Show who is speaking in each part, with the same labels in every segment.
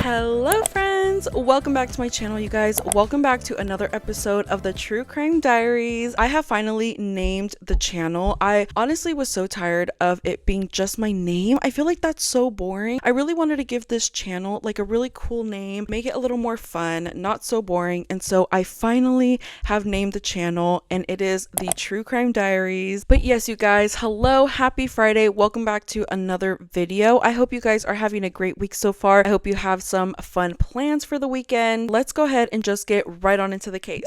Speaker 1: Hello friends, welcome back to my channel, you guys. Welcome back to another episode of the True Crime Diaries. I have finally named the channel. I honestly was so tired of it being just my name. I feel like that's so boring. I really wanted to give this channel like a really cool name, make it a little more fun, not so boring. And so I finally have named the channel, and it is the True Crime Diaries. But yes, you guys, hello, happy Friday. Welcome back to another video. I hope you guys are having a great week so far. I hope you have some fun plans for the weekend. Let's go ahead and just get right on into the case.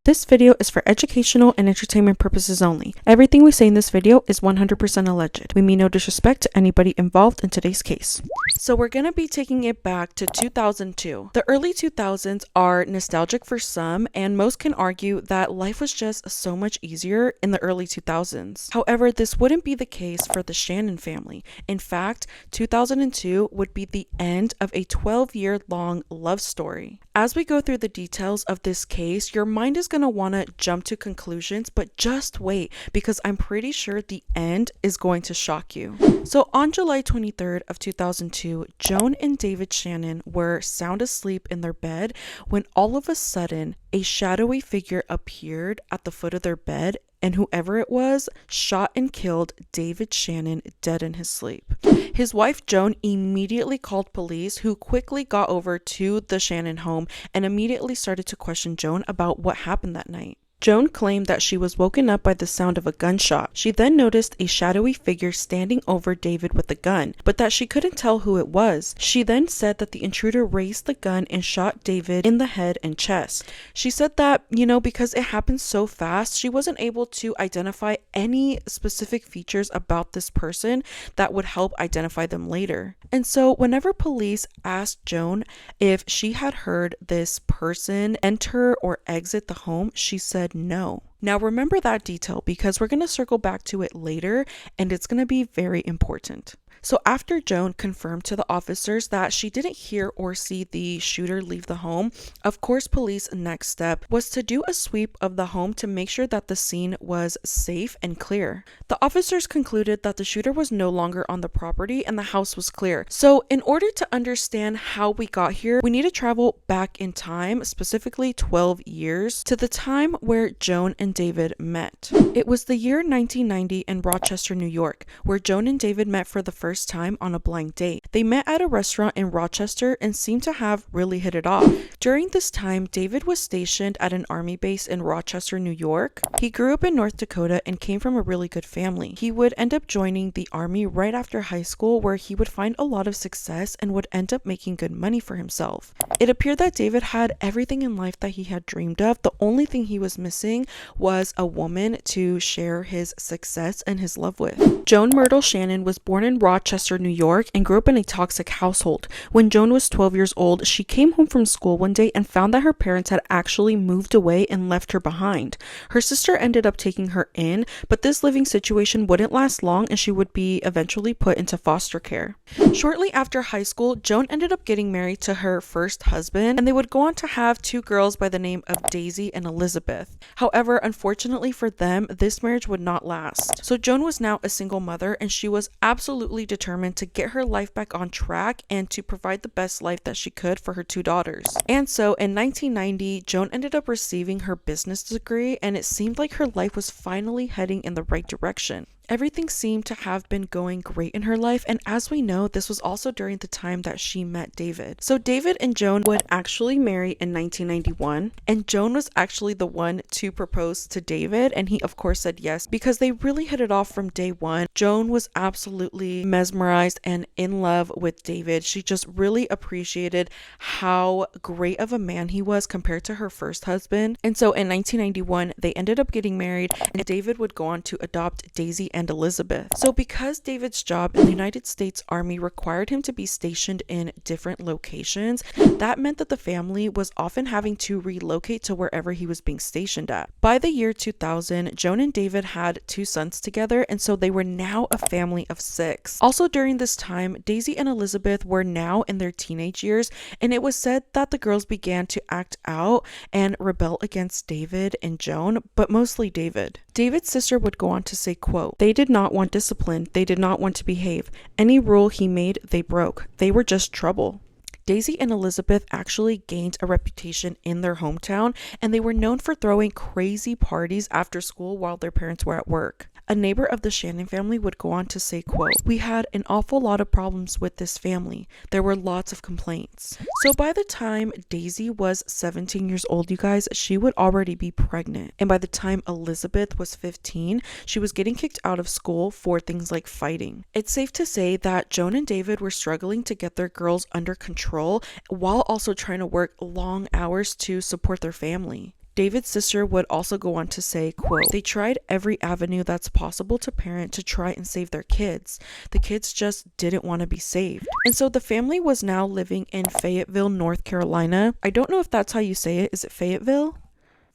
Speaker 1: This video is for educational and entertainment purposes only. Everything we say in this video is 100% alleged. We mean no disrespect to anybody involved in today's case. So we're going to be taking it back to 2002. The early 2000s are nostalgic for some, and most can argue that life was just so much easier in the early 2000s. However, this wouldn't be the case for the Shannon family. In fact, 2002 would be the end of a 12-year-long love story. As we go through the details of this case, your mind is going to want to jump to conclusions, but just wait, because I'm pretty sure the end is going to shock you. So on July 23rd of 2002, Joan and David Shannon were sound asleep in their bed when all of a sudden a shadowy figure appeared at the foot of their bed, and whoever it was shot and killed David Shannon dead in his sleep. His wife Joan immediately called police, who quickly got over to the Shannon home and immediately started to question Joan about what happened that night. Joan claimed that she was woken up by the sound of a gunshot. She then noticed a shadowy figure standing over David with a gun, but that she couldn't tell who it was. She then said that the intruder raised the gun and shot David in the head and chest. She said that, because it happened so fast, she wasn't able to identify any specific features about this person that would help identify them later. And so whenever police asked Joan if she had heard this person enter or exit the home, she said no. Now remember that detail, because we're going to circle back to it later, and it's going to be very important. So after Joan confirmed to the officers that she didn't hear or see the shooter leave the home, of course police' next step was to do a sweep of the home to make sure that the scene was safe and clear. The officers concluded that the shooter was no longer on the property and the house was clear. So in order to understand how we got here, we need to travel back in time, specifically 12 years, to the time where Joan and David met. It was the year 1990 in Rochester, New York, where Joan and David met for the first time on a blind date. They met at a restaurant in Rochester and seemed to have really hit it off. During this time, David was stationed at an army base in Rochester, New York. He grew up in North Dakota and came from a really good family. He would end up joining the army right after high school, where he would find a lot of success and would end up making good money for himself. It appeared that David had everything in life that he had dreamed of. The only thing he was missing was a woman to share his success and his love with. Joan Myrtle Shannon was born in Rochester, New York, and grew up in a toxic household. When Joan was 12 years old, she came home from school one day and found that her parents had actually moved away and left her behind. Her sister ended up taking her in, but this living situation wouldn't last long and she would be eventually put into foster care. Shortly after high school, Joan ended up getting married to her first husband, and they would go on to have two girls by the name of Daisy and Elizabeth. However, unfortunately for them, this marriage would not last. So Joan was now a single mother, and she was absolutely determined to get her life back on track and to provide the best life that she could for her two daughters. And so in 1990, Joan ended up receiving her business degree, and it seemed like her life was finally heading in the right direction. Everything seemed to have been going great in her life, and as we know, this was also during the time that she met David. So David and Joan would actually marry in 1991, and Joan was actually the one to propose to David, and he of course said yes, because they really hit it off from day one. Joan was absolutely mesmerized and in love with David. She just really appreciated how great of a man he was compared to her first husband. And so in 1991, they ended up getting married, and David would go on to adopt Daisy and Elizabeth. So because David's job in the United States Army required him to be stationed in different locations, that meant that the family was often having to relocate to wherever he was being stationed at. By the year 2000, Joan and David had two sons together, and so they were now a family of 6. Also during this time, Daisy and Elizabeth were now in their teenage years, and it was said that the girls began to act out and rebel against David and Joan, but mostly David. David's sister would go on to say, quote, "They did not want discipline. They did not want to behave. Any rule he made, they broke. They were just trouble." Daisy and Elizabeth actually gained a reputation in their hometown, and they were known for throwing crazy parties after school while their parents were at work. A neighbor of the Shannon family would go on to say, quote, "We had an awful lot of problems with this family. There were lots of complaints." So by the time Daisy was 17 years old, you guys, she would already be pregnant. And by the time Elizabeth was 15, she was getting kicked out of school for things like fighting. It's safe to say that Joan and David were struggling to get their girls under control while also trying to work long hours to support their family. David's sister would also go on to say, quote, "They tried every avenue that's possible to parent to try and save their kids. The kids just didn't want to be saved." And so the family was now living in Fayetteville, North Carolina. I don't know if that's how you say it. Is it Fayetteville?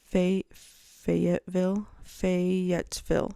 Speaker 1: Fayetteville?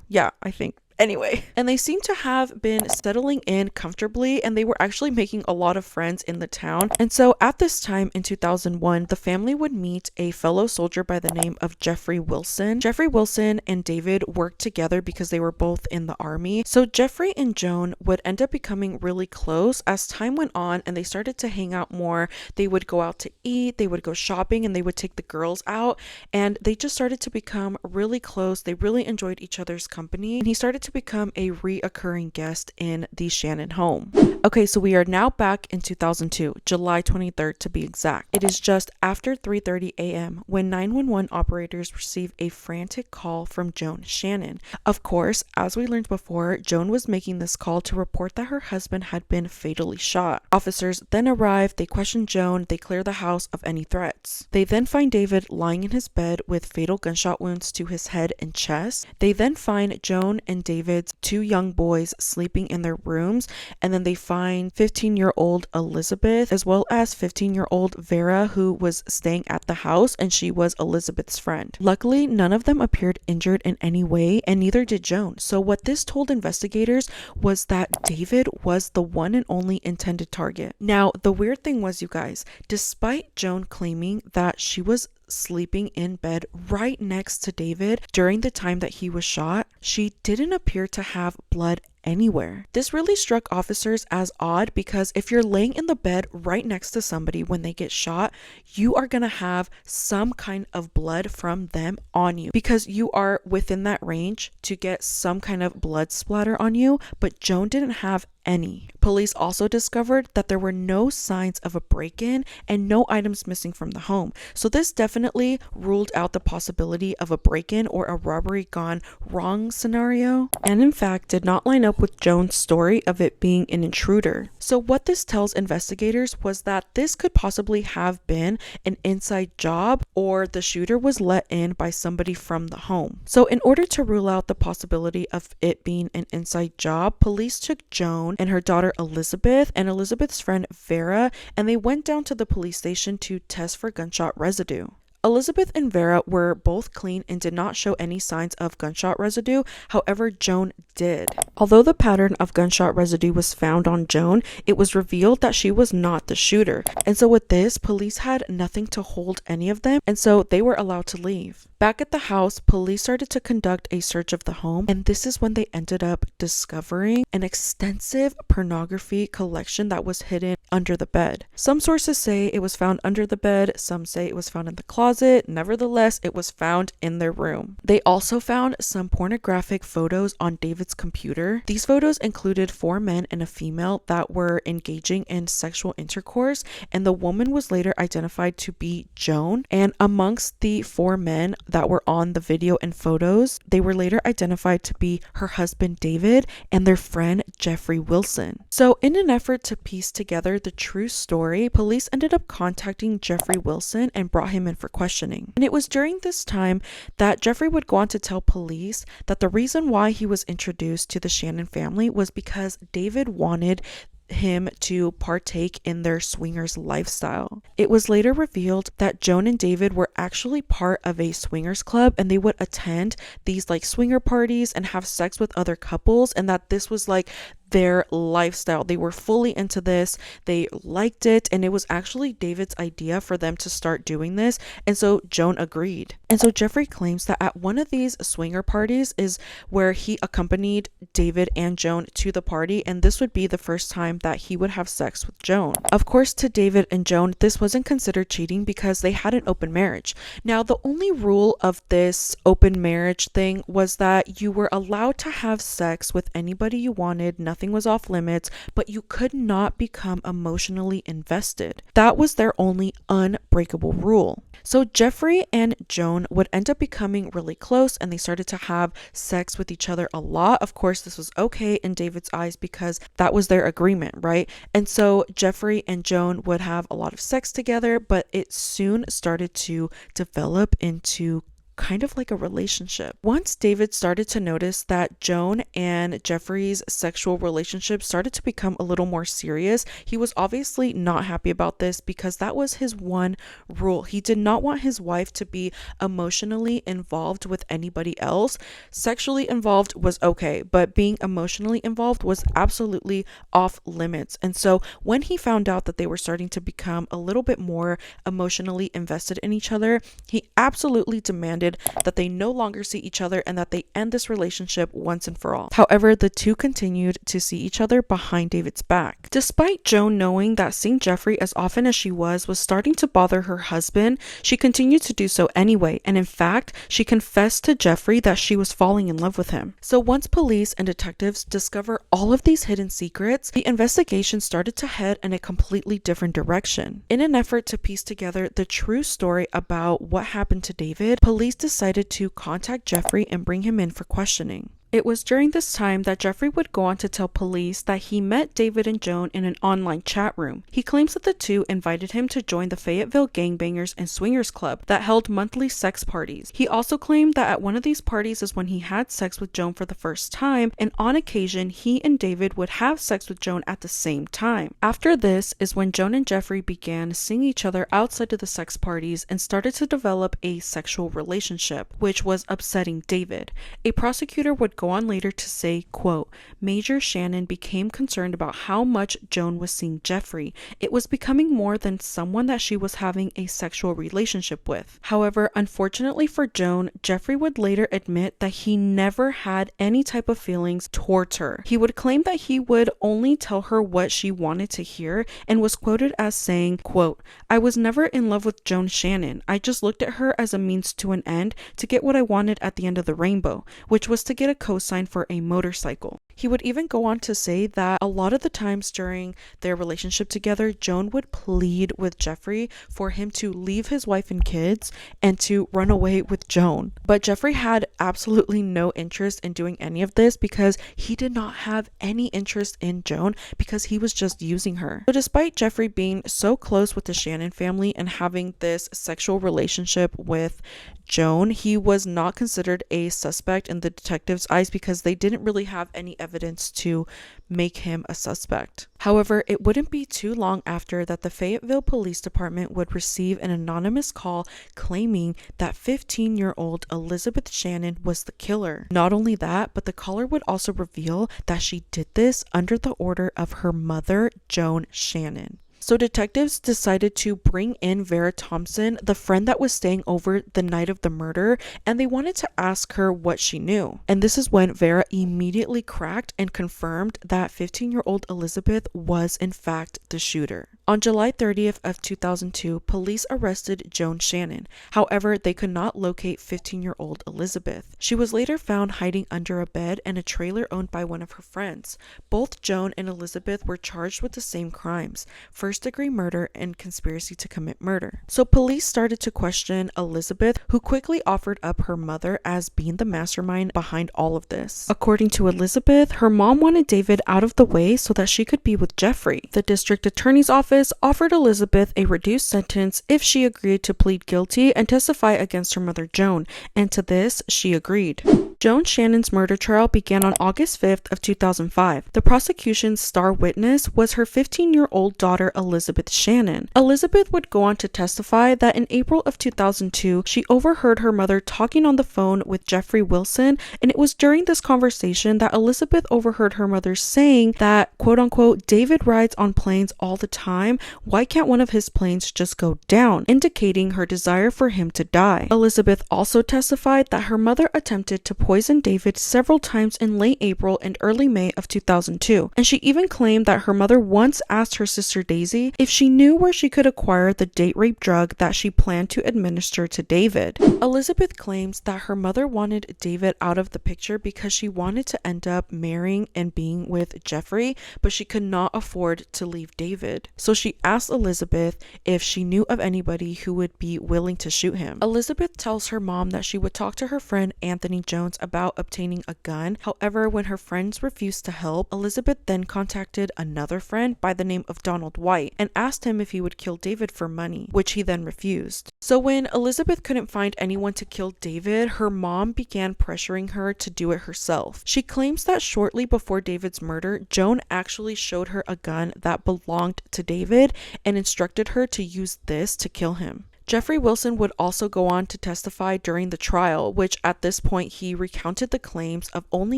Speaker 1: Yeah, I think. Anyway, and they seem to have been settling in comfortably, and they were actually making a lot of friends in the town. And so at this time in 2001, the family would meet a fellow soldier by the name of Jeffrey Wilson. Jeffrey Wilson and David worked together because they were both in the army. So Jeffrey and Joan would end up becoming really close as time went on, and they started to hang out more. They would go out to eat, they would go shopping, and they would take the girls out, and they just started to become really close. They really enjoyed each other's company, and he started to become a reoccurring guest in the Shannon home. Okay, so we are now back in 2002, July 23rd to be exact. It is just after 3:30 a.m. when 911 operators receive a frantic call from Joan Shannon. Of course, as we learned before, Joan was making this call to report that her husband had been fatally shot. Officers then arrive, they question Joan, they clear the house of any threats. They then find David lying in his bed with fatal gunshot wounds to his head and chest. They then find Joan and David's two young boys sleeping in their rooms, and then they find 15-year-old Elizabeth as well as 15-year-old Vera, who was staying at the house, and she was Elizabeth's friend. Luckily, none of them appeared injured in any way, and neither did Joan. So what this told investigators was that David was the one and only intended target. Now, the weird thing was, you guys, despite Joan claiming that she was sleeping in bed right next to David during the time that he was shot, she didn't appear to have blood anywhere. This really struck officers as odd because if you're laying in the bed right next to somebody when they get shot, you are gonna have some kind of blood from them on you because you are within that range to get some kind of blood splatter on you, but Joan didn't have any. Police also discovered that there were no signs of a break-in and no items missing from the home. So this definitely ruled out the possibility of a break-in or a robbery gone wrong scenario, and in fact did not line up with Joan's story of it being an intruder. So what this tells investigators was that this could possibly have been an inside job, or the shooter was let in by somebody from the home. So in order to rule out the possibility of it being an inside job, police took Joan and her daughter Elizabeth and Elizabeth's friend Vera, and they went down to the police station to test for gunshot residue. Elizabeth and Vera were both clean and did not show any signs of gunshot residue. However, Joan did. Although the pattern of gunshot residue was found on Joan, it was revealed that she was not the shooter. And so with this, police had nothing to hold any of them, and so they were allowed to leave. Back at the house, police started to conduct a search of the home, and this is when they ended up discovering an extensive pornography collection that was hidden under the bed. Some sources say it was found under the bed, some say it was found in the closet. Nevertheless, it was found in their room. They also found some pornographic photos on David's computer. These photos included 4 men and a female that were engaging in sexual intercourse, and the woman was later identified to be Joan. And amongst the 4 men that were on the video and photos, they were later identified to be her husband David and their friend Jeffrey Wilson. So in an effort to piece together the true story, police ended up contacting Jeffrey Wilson and brought him in for questioning. And it was during this time that Jeffrey would go on to tell police that the reason why he was introduced to the Shannon family was because David wanted him to partake in their swingers lifestyle. It was later revealed that Joan and David were actually part of a swingers club, and they would attend these like swinger parties and have sex with other couples, and that this was like their lifestyle. They were fully into this. They liked it, and it was actually David's idea for them to start doing this. And so Joan agreed. And so Jeffrey claims that at one of these swinger parties is where he accompanied David and Joan to the party, and this would be the first time that he would have sex with Joan. Of course, to David and Joan, this wasn't considered cheating because they had an open marriage. Now, the only rule of this open marriage thing was that you were allowed to have sex with anybody you wanted, nothing was off limits, but you could not become emotionally invested. That was their only unbreakable rule. So Jeffrey and Joan would end up becoming really close, and they started to have sex with each other a lot. Of course, this was okay in David's eyes because that was their agreement, right? And so Jeffrey and Joan would have a lot of sex together, but it soon started to develop into kind of like a relationship. Once David started to notice that Joan and Jeffrey's sexual relationship started to become a little more serious, he was obviously not happy about this because that was his one rule. He did not want his wife to be emotionally involved with anybody else. Sexually involved was okay, but being emotionally involved was absolutely off limits. And so when he found out that they were starting to become a little bit more emotionally invested in each other, he absolutely demanded that they no longer see each other and that they end this relationship once and for all. However, the two continued to see each other behind David's back. Despite Joan knowing that seeing Jeffrey as often as she was starting to bother her husband, she continued to do so anyway, and in fact, she confessed to Jeffrey that she was falling in love with him. So once police and detectives discover all of these hidden secrets, the investigation started to head in a completely different direction. In an effort to piece together the true story about what happened to David, police decided to contact Jeffrey and bring him in for questioning. It was during this time that Jeffrey would go on to tell police that he met David and Joan in an online chat room. He claims that the two invited him to join the Fayetteville Gangbangers and Swingers Club that held monthly sex parties. He also claimed that at one of these parties is when he had sex with Joan for the first time, and on occasion he and David would have sex with Joan at the same time. After this is when Joan and Jeffrey began seeing each other outside of the sex parties and started to develop a sexual relationship, which was upsetting David. A prosecutor would go on later to say, quote, Major Shannon became concerned about how much Joan was seeing Jeffrey. It was becoming more than someone that she was having a sexual relationship with. However, unfortunately for Joan, Jeffrey would later admit that he never had any type of feelings towards her. He would claim that he would only tell her what she wanted to hear and was quoted as saying, quote, I was never in love with Joan Shannon. I just looked at her as a means to an end to get what I wanted at the end of the rainbow, which was to get a cosign for a motorcycle. He would even go on to say that a lot of the times during their relationship together, Joan would plead with Jeffrey for him to leave his wife and kids and to run away with Joan. But Jeffrey had absolutely no interest in doing any of this because he did not have any interest in Joan because he was just using her. So despite Jeffrey being so close with the Shannon family and having this sexual relationship with Joan, he was not considered a suspect in the detectives' eyes because they didn't really have any evidence to make him a suspect. However, it wouldn't be too long after that the Fayetteville Police Department would receive an anonymous call claiming that 15-year-old Elizabeth Shannon was the killer. Not only that, but the caller would also reveal that she did this under the order of her mother, Joan Shannon. So detectives decided to bring in Vera Thompson, the friend that was staying over the night of the murder, and they wanted to ask her what she knew. And this is when Vera immediately cracked and confirmed that 15-year-old Elizabeth was in fact the shooter. On July 30th of 2002, police arrested Joan Shannon. However, they could not locate 15-year-old Elizabeth. She was later found hiding under a bed in a trailer owned by one of her friends. Both Joan and Elizabeth were charged with the same crimes: first-degree murder and conspiracy to commit murder. So police started to question Elizabeth, who quickly offered up her mother as being the mastermind behind all of this. According to Elizabeth, her mom wanted David out of the way so that she could be with Jeffrey. The district attorney's office offered Elizabeth a reduced sentence if she agreed to plead guilty and testify against her mother Joan, and to this she agreed. Joan Shannon's murder trial began on August 5th of 2005. The prosecution's star witness was her 15-year-old daughter Elizabeth Shannon. Elizabeth would go on to testify that in April of 2002, she overheard her mother talking on the phone with Jeffrey Wilson, and it was during this conversation that Elizabeth overheard her mother saying that, quote unquote, David rides on planes all the time, why can't one of his planes just go down, indicating her desire for him to die. Elizabeth also testified that her mother attempted to poison David several times in late April and early May of 2002, and she even claimed that her mother once asked her sister Daisy if she knew where she could acquire the date rape drug that she planned to administer to David. Elizabeth claims that her mother wanted David out of the picture because she wanted to end up marrying and being with Jeffrey, but she could not afford to leave David. So she asked Elizabeth if she knew of anybody who would be willing to shoot him. Elizabeth tells her mom that she would talk to her friend Anthony Jones about obtaining a gun. However, when her friends refused to help, Elizabeth then contacted another friend by the name of Donald White and asked him if he would kill David for money, which he then refused. So when Elizabeth couldn't find anyone to kill David, her mom began pressuring her to do it herself. She claims that shortly before David's murder, Joan actually showed her a gun that belonged to David and instructed her to use this to kill him. Jeffrey Wilson would also go on to testify during the trial, which at this point he recounted the claims of only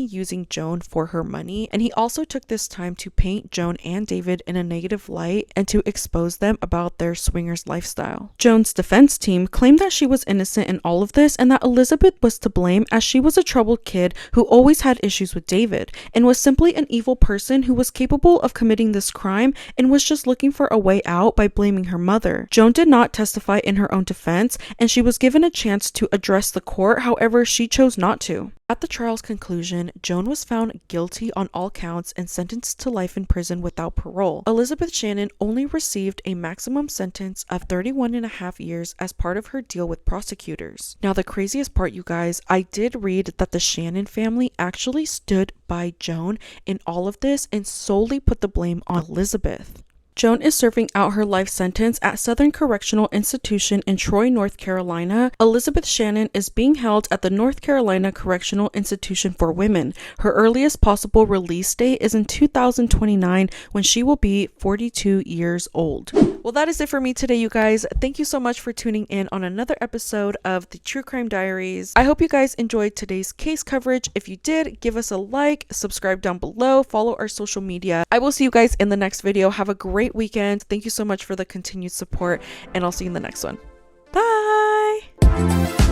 Speaker 1: using Joan for her money, and he also took this time to paint Joan and David in a negative light and to expose them about their swingers lifestyle. Joan's defense team claimed that she was innocent in all of this and that Elizabeth was to blame, as she was a troubled kid who always had issues with David and was simply an evil person who was capable of committing this crime and was just looking for a way out by blaming her mother. Joan did not testify in her own defense, and she was given a chance to address the court. However, she chose not to. At the trial's conclusion, Joan was found guilty on all counts and sentenced to life in prison without parole. Elizabeth Shannon only received a maximum sentence of 31.5 years as part of her deal with prosecutors. Now, the craziest part, you guys, I did read that the Shannon family actually stood by Joan in all of this and solely put the blame on Elizabeth. Joan is serving out her life sentence at Southern Correctional Institution in Troy, North Carolina. Elizabeth Shannon is being held at the North Carolina Correctional Institution for Women. Her earliest possible release date is in 2029, when she will be 42 years old. Well, that is it for me today, you guys. Thank you so much for tuning in on another episode of the True Crime Diaries. I hope you guys enjoyed today's case coverage. If you did, give us a like, subscribe down below, follow our social media. I will see you guys in the next video. Have a great weekend. Thank you so much for the continued support, and I'll see you in the next one. Bye.